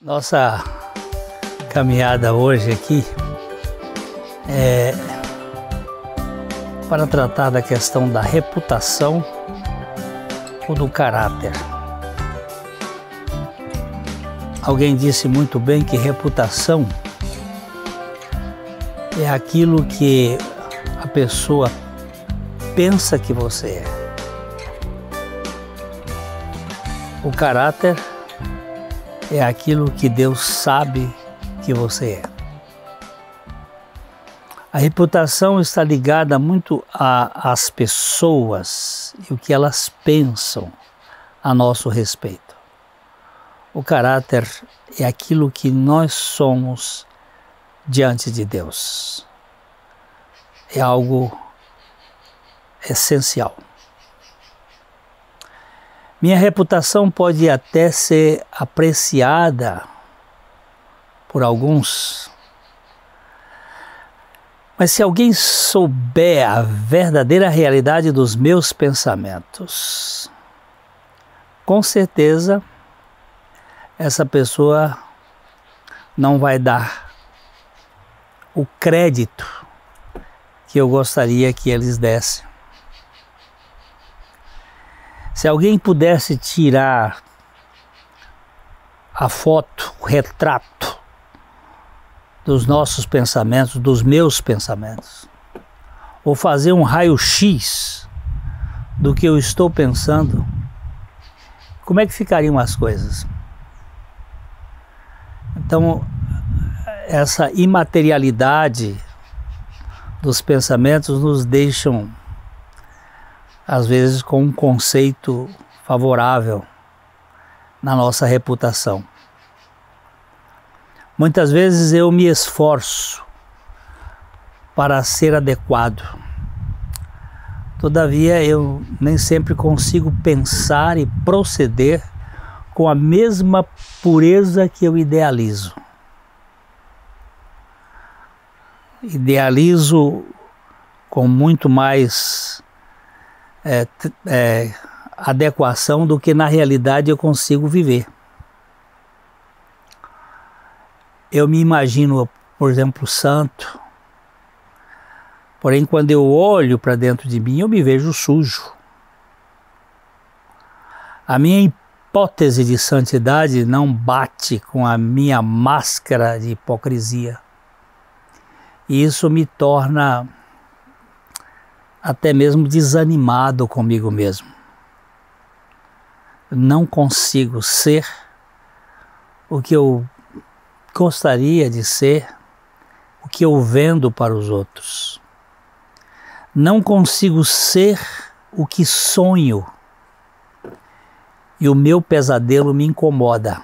Nossa caminhada hoje aqui é para tratar da questão da reputação ou do caráter. Alguém disse muito bem que reputação é aquilo que a pessoa pensa que você é. O caráter é aquilo que Deus sabe que você é. A reputação está ligada muito às pessoas e o que elas pensam a nosso respeito. O caráter é aquilo que nós somos diante de Deus. É algo essencial. Minha reputação pode até ser apreciada por alguns, mas se alguém souber a verdadeira realidade dos meus pensamentos, com certeza essa pessoa não vai dar o crédito que eu gostaria que eles dessem. Se alguém pudesse tirar a foto, o retrato dos nossos pensamentos, dos meus pensamentos, ou fazer um raio-x do que eu estou pensando, como é que ficariam as coisas? Então, essa imaterialidade dos pensamentos nos deixam às vezes com um conceito favorável na nossa reputação. Muitas vezes eu me esforço para ser adequado. Todavia eu nem sempre consigo pensar e proceder com a mesma pureza que eu idealizo. Idealizo com muito mais adequação do que na realidade eu consigo viver. Eu me imagino, por exemplo, santo, porém quando eu olho para dentro de mim eu me vejo sujo. A minha hipótese de santidade não bate com a minha máscara de hipocrisia. E isso me torna até mesmo desanimado comigo mesmo. Não consigo ser o que eu gostaria de ser, o que eu vendo para os outros. Não consigo ser o que sonho e o meu pesadelo me incomoda.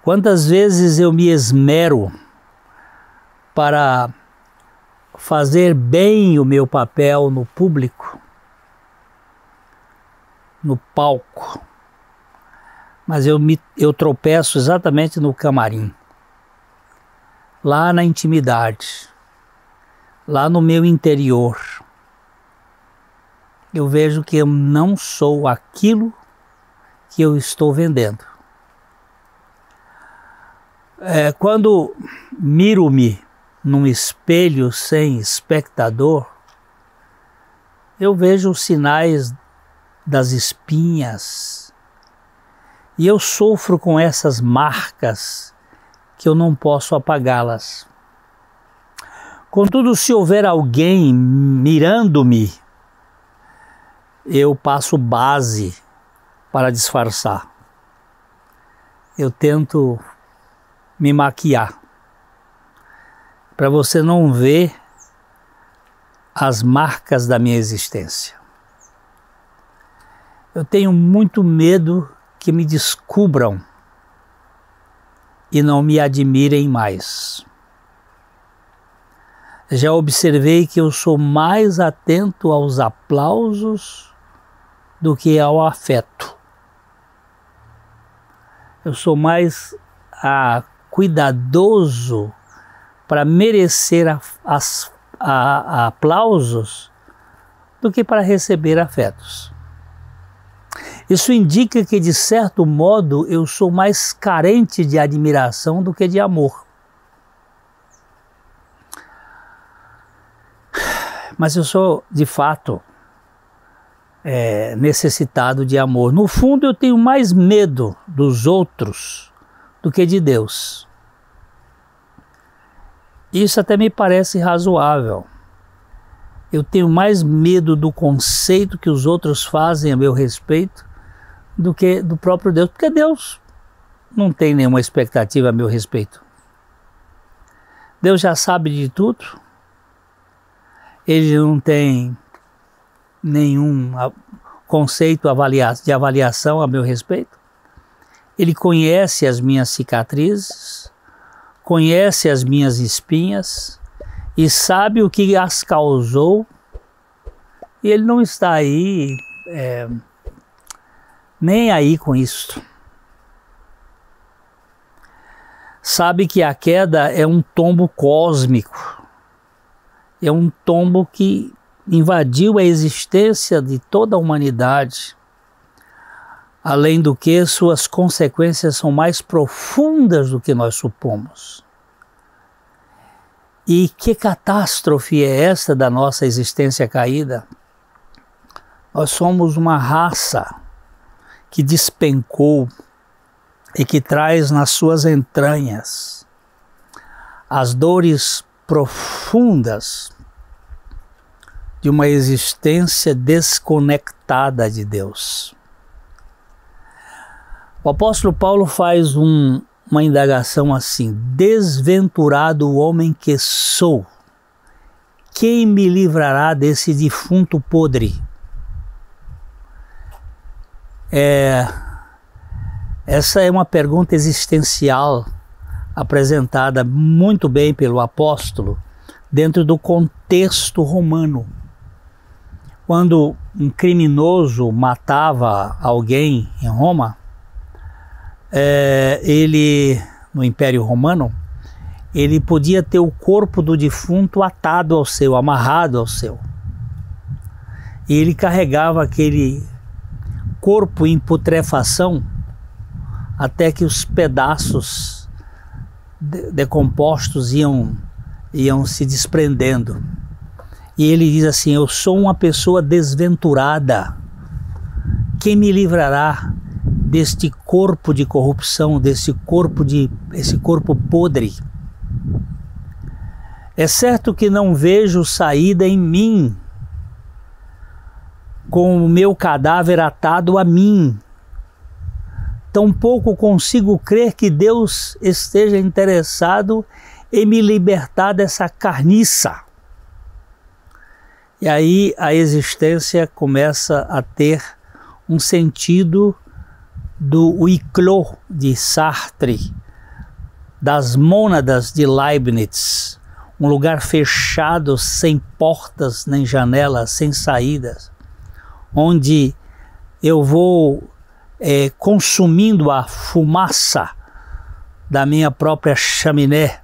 Quantas vezes eu me esmero para fazer bem o meu papel no público, no palco, mas eu tropeço exatamente no camarim, lá na intimidade, lá no meu interior. Eu vejo que eu não sou aquilo que eu estou vendendo. Quando miro-me num espelho sem espectador, eu vejo os sinais das espinhas e eu sofro com essas marcas que eu não posso apagá-las. Contudo, se houver alguém mirando-me, eu passo base para disfarçar. Eu tento me maquiar, para você não ver as marcas da minha existência. Eu tenho muito medo que me descubram e não me admirem mais. Já observei que eu sou mais atento aos aplausos do que ao afeto. Eu sou mais cuidadoso para merecer aplausos do que para receber afetos. Isso indica que, de certo modo, eu sou mais carente de admiração do que de amor. Mas eu sou, de fato, necessitado de amor. No fundo, eu tenho mais medo dos outros do que de Deus. Isso até me parece razoável. Eu tenho mais medo do conceito que os outros fazem a meu respeito do que do próprio Deus, porque Deus não tem nenhuma expectativa a meu respeito. Deus já sabe de tudo. Ele não tem nenhum conceito de avaliação a meu respeito. Ele conhece as minhas cicatrizes, conhece as minhas espinhas e sabe o que as causou. E ele não está aí nem aí com isso. Sabe que a queda é um tombo cósmico. É um tombo que invadiu a existência de toda a humanidade. Além do que, suas consequências são mais profundas do que nós supomos. E que catástrofe é esta da nossa existência caída? Nós somos uma raça que despencou e que traz nas suas entranhas as dores profundas de uma existência desconectada de Deus. O apóstolo Paulo faz uma indagação assim: desventurado o homem que sou, quem me livrará desse defunto podre? Essa é uma pergunta existencial apresentada muito bem pelo apóstolo dentro do contexto romano. Quando um criminoso matava alguém em Roma, no Império Romano, ele podia ter o corpo do defunto atado ao seu, amarrado ao seu. E ele carregava aquele corpo em putrefação até que os pedaços decompostos iam se desprendendo. E ele diz assim: eu sou uma pessoa desventurada. Quem me livrará deste corpo de corrupção, esse corpo podre? É certo que não vejo saída em mim, com o meu cadáver atado a mim. Tampouco consigo crer que Deus esteja interessado em me libertar dessa carniça. E aí a existência começa a ter um sentido do huis clos de Sartre, das mônadas de Leibniz, um lugar fechado, sem portas nem janelas, sem saídas, onde eu vou consumindo a fumaça da minha própria chaminé,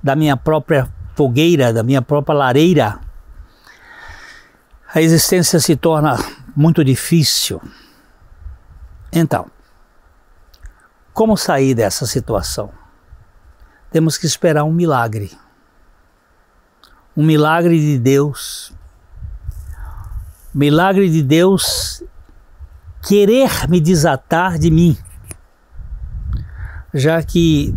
da minha própria fogueira, da minha própria lareira. A existência se torna muito difícil. Então, como sair dessa situação? Temos que esperar um milagre. Um milagre de Deus. Milagre de Deus querer me desatar de mim, já que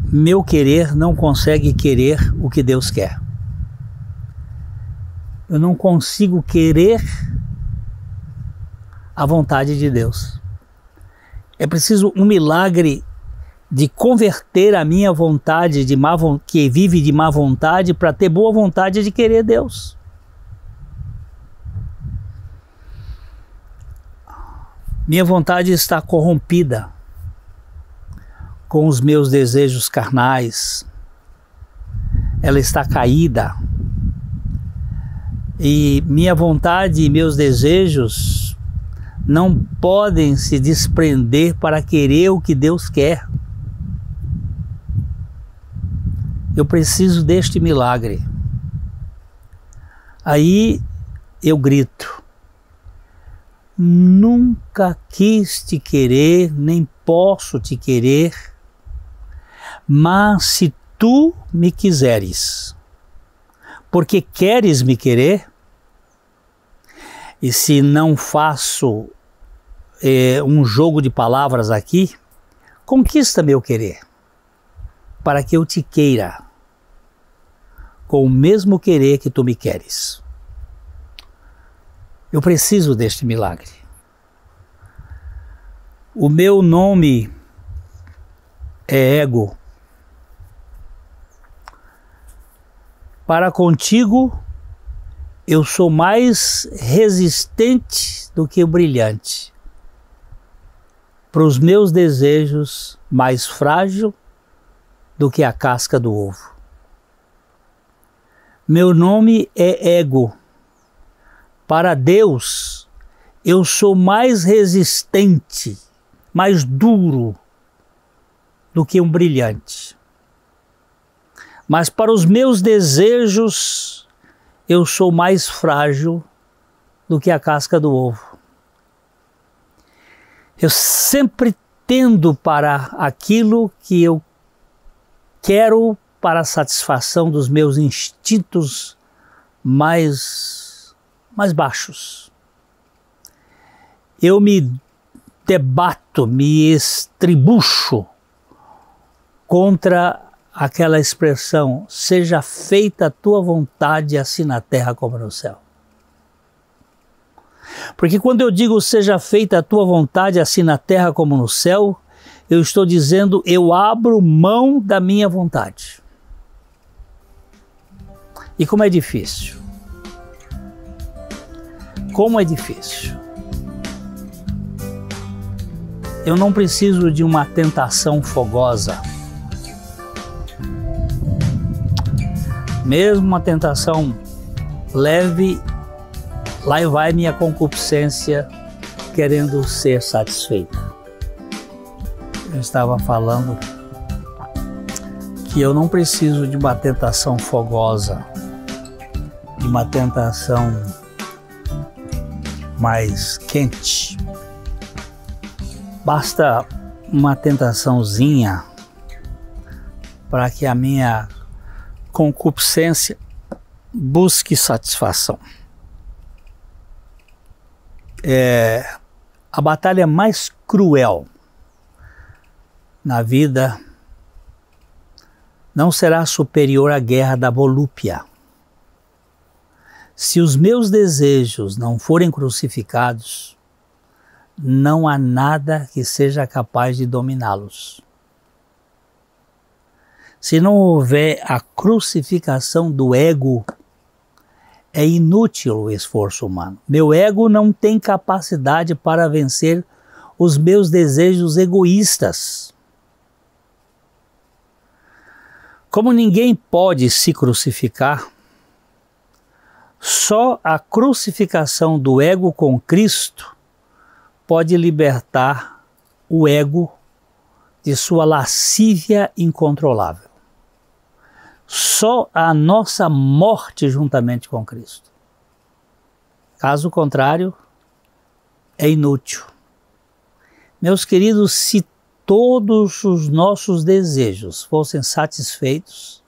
meu querer não consegue querer o que Deus quer. Eu não consigo querer a vontade de Deus. É preciso um milagre de converter a minha vontade que vive de má vontade para ter boa vontade de querer Deus. Minha vontade está corrompida com os meus desejos carnais. Ela está caída. E minha vontade e meus desejos não podem se desprender para querer o que Deus quer. Eu preciso deste milagre. Aí eu grito: nunca quis te querer, nem posso te querer, mas se tu me quiseres, porque queres me querer, e se não faço um jogo de palavras aqui, conquista meu querer, para que eu te queira, com o mesmo querer que tu me queres. Eu preciso deste milagre. O meu nome é ego. Para contigo, eu sou mais resistente do que o brilhante. Para os meus desejos, mais frágil do que a casca do ovo. Meu nome é ego. Para Deus, eu sou mais resistente, mais duro do que um brilhante. Mas para os meus desejos, eu sou mais frágil do que a casca do ovo. Eu sempre tendo para aquilo que eu quero para a satisfação dos meus instintos mais baixos. Eu me debato, me estribucho contra aquela expressão: seja feita a tua vontade, assim na terra como no céu. Porque quando eu digo seja feita a tua vontade, assim na terra como no céu, eu estou dizendo: eu abro mão da minha vontade. E como é difícil. Como é difícil. Eu não preciso de uma tentação fogosa. Mesmo uma tentação leve, lá vai minha concupiscência querendo ser satisfeita. Eu estava falando que eu não preciso de uma tentação fogosa, de uma tentação mais quente. Basta uma tentaçãozinha para que a minha concupiscência busque satisfação. A batalha mais cruel na vida não será superior à guerra da volúpia. Se os meus desejos não forem crucificados, não há nada que seja capaz de dominá-los. Se não houver a crucificação do ego, é inútil o esforço humano. Meu ego não tem capacidade para vencer os meus desejos egoístas. Como ninguém pode se crucificar, só a crucificação do ego com Cristo pode libertar o ego de sua lascívia incontrolável. Só a nossa morte juntamente com Cristo. Caso contrário, é inútil. Meus queridos, se todos os nossos desejos fossem satisfeitos,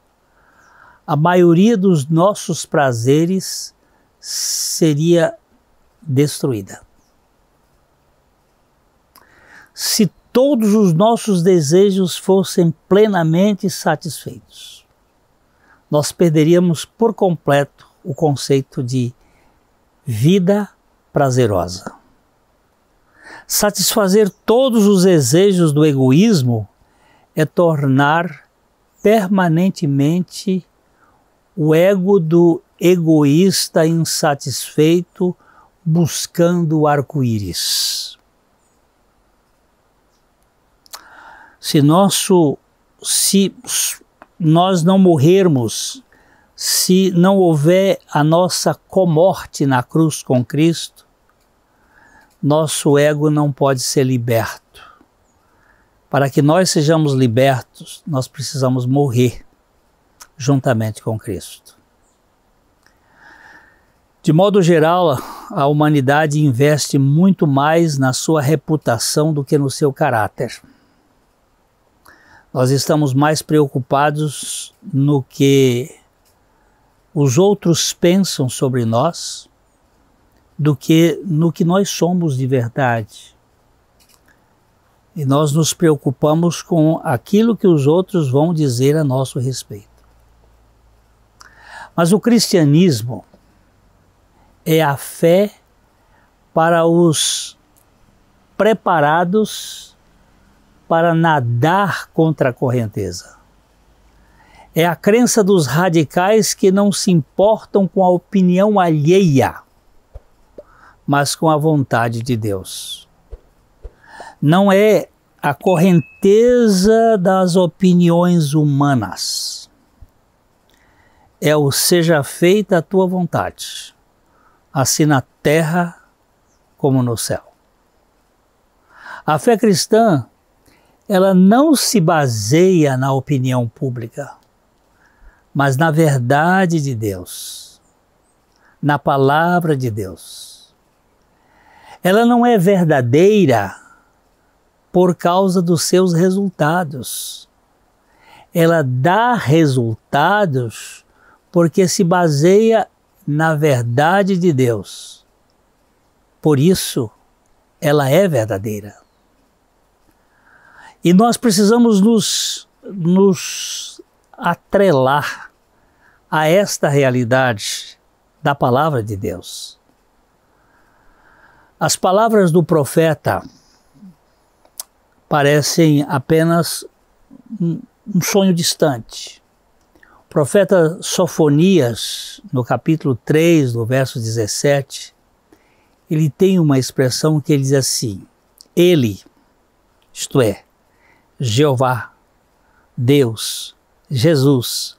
a maioria dos nossos prazeres seria destruída. Se todos os nossos desejos fossem plenamente satisfeitos, nós perderíamos por completo o conceito de vida prazerosa. Satisfazer todos os desejos do egoísmo é tornar permanentemente o ego do egoísta insatisfeito buscando o arco-íris. Se nós não morrermos, se não houver a nossa comorte na cruz com Cristo, nosso ego não pode ser liberto. Para que nós sejamos libertos, nós precisamos morrer juntamente com Cristo. De modo geral, a humanidade investe muito mais na sua reputação do que no seu caráter. Nós estamos mais preocupados no que os outros pensam sobre nós do que no que nós somos de verdade. E nós nos preocupamos com aquilo que os outros vão dizer a nosso respeito. Mas o cristianismo é a fé para os preparados para nadar contra a correnteza. É a crença dos radicais que não se importam com a opinião alheia, mas com a vontade de Deus. Não é a correnteza das opiniões humanas. É o seja feita a tua vontade, assim na terra como no céu. A fé cristã, ela não se baseia na opinião pública, mas na verdade de Deus, na palavra de Deus. Ela não é verdadeira por causa dos seus resultados. Ela dá resultados porque se baseia na verdade de Deus. Por isso, ela é verdadeira. E nós precisamos nos atrelar a esta realidade da palavra de Deus. As palavras do profeta parecem apenas um sonho distante. O profeta Sofonias, no capítulo 3, do verso 17, ele tem uma expressão que ele diz assim: Ele, isto é, Jeová, Deus, Jesus,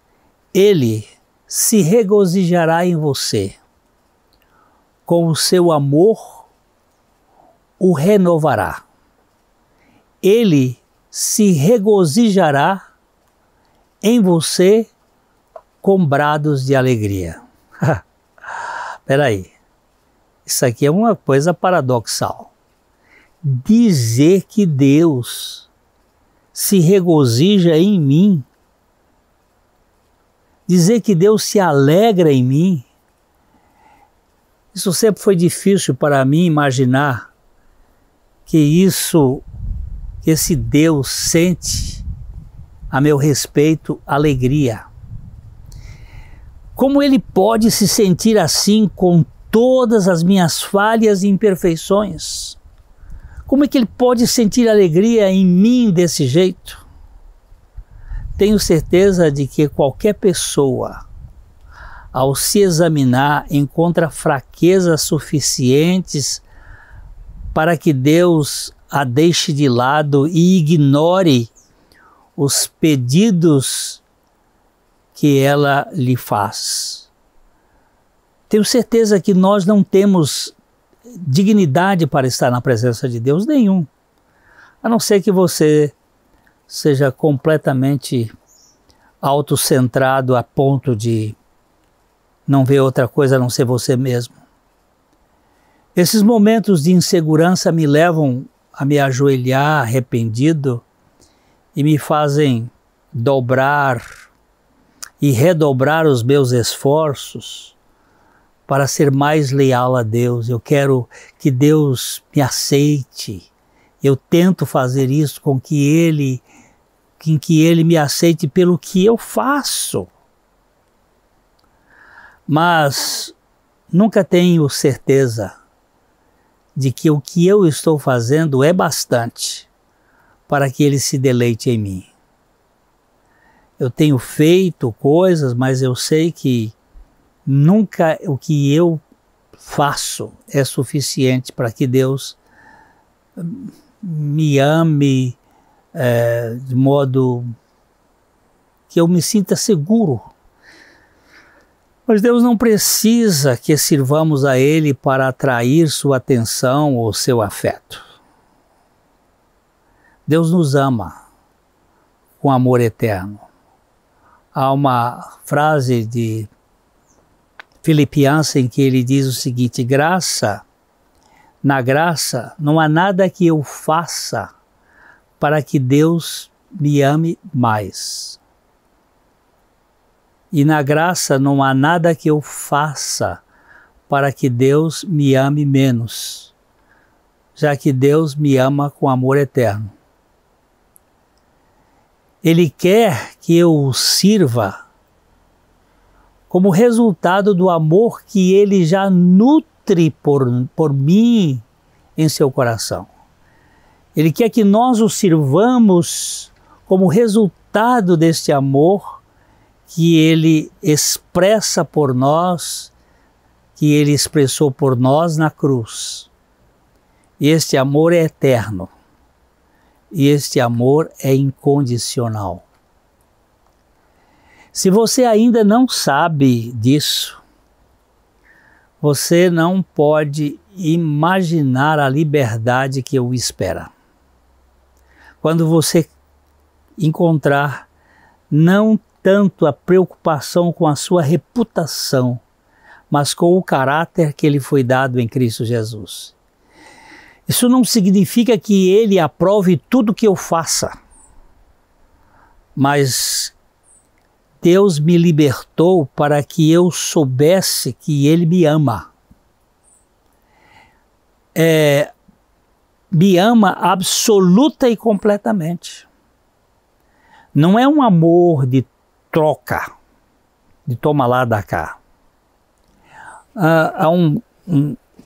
Ele se regozijará em você. Com o seu amor, o renovará. Ele se regozijará em você com brados de alegria. Espera aí, isso aqui é uma coisa paradoxal. Dizer que Deus se regozija em mim, dizer que Deus se alegra em mim, isso sempre foi difícil para mim imaginar que esse Deus sente a meu respeito alegria. Como Ele pode se sentir assim com todas as minhas falhas e imperfeições? Como é que Ele pode sentir alegria em mim desse jeito? Tenho certeza de que qualquer pessoa, ao se examinar, encontra fraquezas suficientes para que Deus a deixe de lado e ignore os pedidos que ela lhe faz. Tenho certeza que nós não temos dignidade para estar na presença de Deus nenhum, a não ser que você seja completamente autocentrado a ponto de não ver outra coisa a não ser você mesmo. Esses momentos de insegurança me levam a me ajoelhar arrependido e me fazem dobrar e redobrar os meus esforços para ser mais leal a Deus. Eu quero que Deus me aceite. Eu tento fazer isso com que Ele me aceite pelo que eu faço. Mas nunca tenho certeza de que o que eu estou fazendo é bastante para que Ele se deleite em mim. Eu tenho feito coisas, mas eu sei que nunca o que eu faço é suficiente para que Deus me ame de modo que eu me sinta seguro. Mas Deus não precisa que sirvamos a Ele para atrair sua atenção ou seu afeto. Deus nos ama com amor eterno. Há uma frase de Philip Yancey que ele diz o seguinte: na graça não há nada que eu faça para que Deus me ame mais. E na graça não há nada que eu faça para que Deus me ame menos, já que Deus me ama com amor eterno. Ele quer que eu o sirva como resultado do amor que Ele já nutre por mim em seu coração. Ele quer que nós o sirvamos como resultado deste amor que Ele expressa por nós, que Ele expressou por nós na cruz. E este amor é eterno. E este amor é incondicional. Se você ainda não sabe disso, você não pode imaginar a liberdade que o espera. Quando você encontrar não tanto a preocupação com a sua reputação, mas com o caráter que lhe foi dado em Cristo Jesus. Isso não significa que Ele aprove tudo que eu faça, mas Deus me libertou para que eu soubesse que Ele me ama. Me ama absoluta e completamente. Não é um amor de troca, de toma lá, dá cá. Há um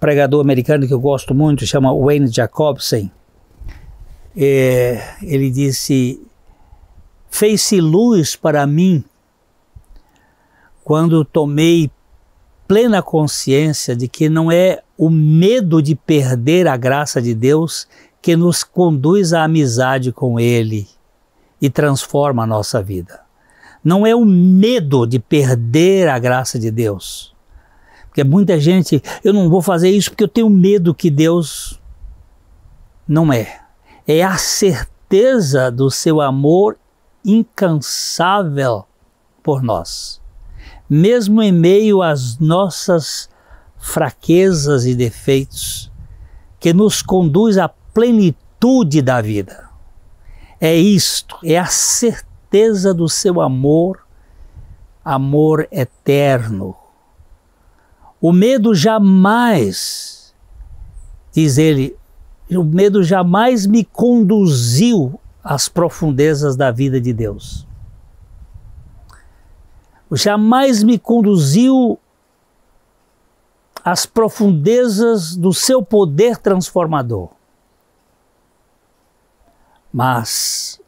pregador americano que eu gosto muito, chama Wayne Jacobsen. Ele disse: fez-se luz para mim quando tomei plena consciência de que não é o medo de perder a graça de Deus que nos conduz à amizade com Ele e transforma a nossa vida. Não é o medo de perder a graça de Deus. Porque muita gente, eu não vou fazer isso porque eu tenho medo que Deus... Não é. É a certeza do seu amor incansável por nós. Mesmo em meio às nossas fraquezas e defeitos, que nos conduz à plenitude da vida. É isto, é a certeza do seu amor, amor eterno. O medo jamais, diz ele, o medo jamais me conduziu às profundezas da vida de Deus. Jamais me conduziu às profundezas do seu poder transformador. Mas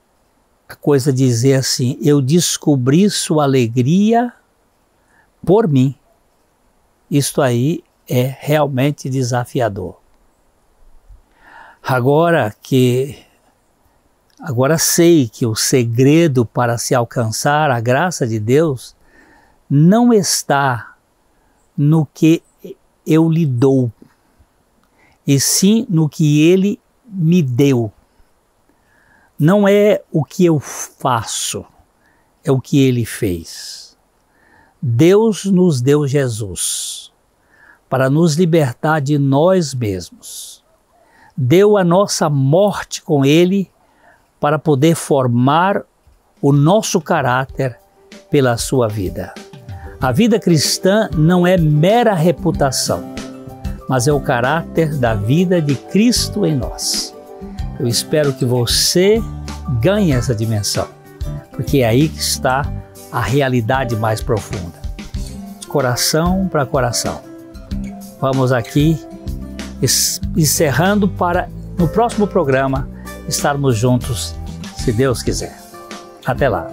a coisa dizer assim, eu descobri sua alegria por mim. Isto aí é realmente desafiador. Agora sei que o segredo para se alcançar a graça de Deus não está no que eu lhe dou, e sim no que Ele me deu. Não é o que eu faço, é o que Ele fez. Deus nos deu Jesus para nos libertar de nós mesmos. Deu a nossa morte com Ele para poder formar o nosso caráter pela sua vida. A vida cristã não é mera reputação, mas é o caráter da vida de Cristo em nós. Eu espero que você ganhe essa dimensão, porque é aí que está a realidade mais profunda. De coração para coração. Vamos aqui encerrando para, no próximo programa, estarmos juntos, se Deus quiser. Até lá.